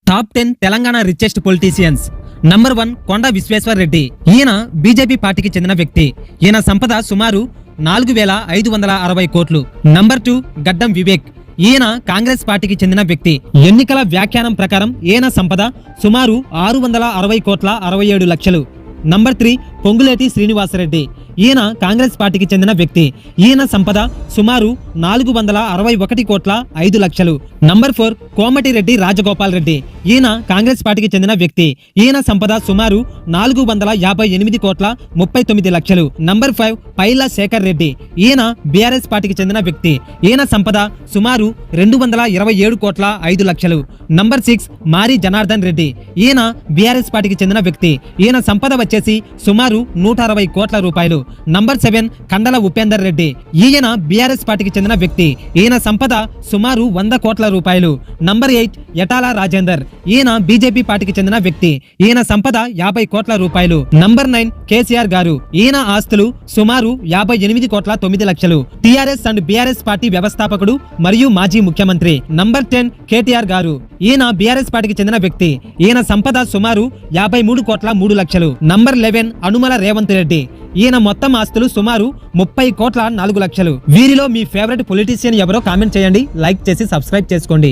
Top 10 Telangana richest politicians. Number 1 కొండ విశ్వేశ్వర్ రెడ్డి. ఈయన BJP పార్టీకి చెందిన వ్యక్తి. ఈయన సంపద సుమారు 4560 కోట్లు. నంబర్ 2 గడ్డం వివేక్. ఈయన కాంగ్రెస్ పార్టీకి చెందిన వ్యక్తి. ఎన్నికల వ్యాఖ్యానం ప్రకారం ఈయన సంపద సుమారు 660 కోట్ల 67 లక్షలు. నంబర్ 3 పొంగులేటి శ్రీనివాసరెడ్డి. ఈయన కాంగ్రెస్ పార్టీకి చెందిన వ్యక్తి. ఈయన సంపద సుమారు 461 కోట్ల 5 లక్షలు. నంబర్ 4 కోమటిరెడ్డి రాజగోపాల్ రెడ్డి. ఈయన కాంగ్రెస్ పార్టీకి చెందిన వ్యక్తి. ఈయన సంపద సుమారు 458 కోట్ల 39 లక్షలు. నంబర్ 5 పైల శేఖర్ రెడ్డి. ఈయన బీఆర్ఎస్ పార్టీకి చెందిన వ్యక్తి. ఈయన సంపద సుమారు 227 కోట్ల 5 లక్షలు. నంబర్ 6 మారి జనార్దన్ రెడ్డి. ఈయన బీఆర్ఎస్ పార్టీకి చెందిన వ్యక్తి. ఈయన సంపద వచ్చేసి సుమారు 160 కోట్ల రూపాయలు. నంబర్ 7 కండల ఉపేందర్ రెడ్డి. ఈయన బీఆర్ఎస్ పార్టీకి చెందిన వ్యక్తి. ఈయన సంపద సుమారు 100 కోట్ల రూపాయలు. నంబర్ 8 యటాల రాజేందర్. ఈయన బీజేపీ పార్టీకి చెందిన వ్యక్తి. ఈయన సంపద 50 కోట్ల రూపాయలు. నంబర్ 9 కేసీఆర్ గారు. ఈయన ఆస్తులు సుమారు 58 కోట్ల 9 లక్షలు. టీఆర్ఎస్ అండ్ బీఆర్ఎస్ పార్టీ వ్యవస్థాపకుడు మరియు మాజీ ముఖ్యమంత్రి. నంబర్ 10 కేటీఆర్ గారు. ఈయన బీఆర్ఎస్ పార్టీకి చెందిన వ్యక్తి. ఈయన సంపద సుమారు 53 కోట్ల 3 లక్షలు. నంబర్ 11 అనుమల రేవంత్ రెడ్డి. ఈయన మొత్తం ఆస్తులు సుమారు 30 కోట్ల 4 లక్షలు. వీరిలో మీ ఫేవరెట్ పొలిటీషియన్ ఎవరో కామెంట్ చేయండి, లైక్ చేసి సబ్స్క్రైబ్ చేసుకోండి.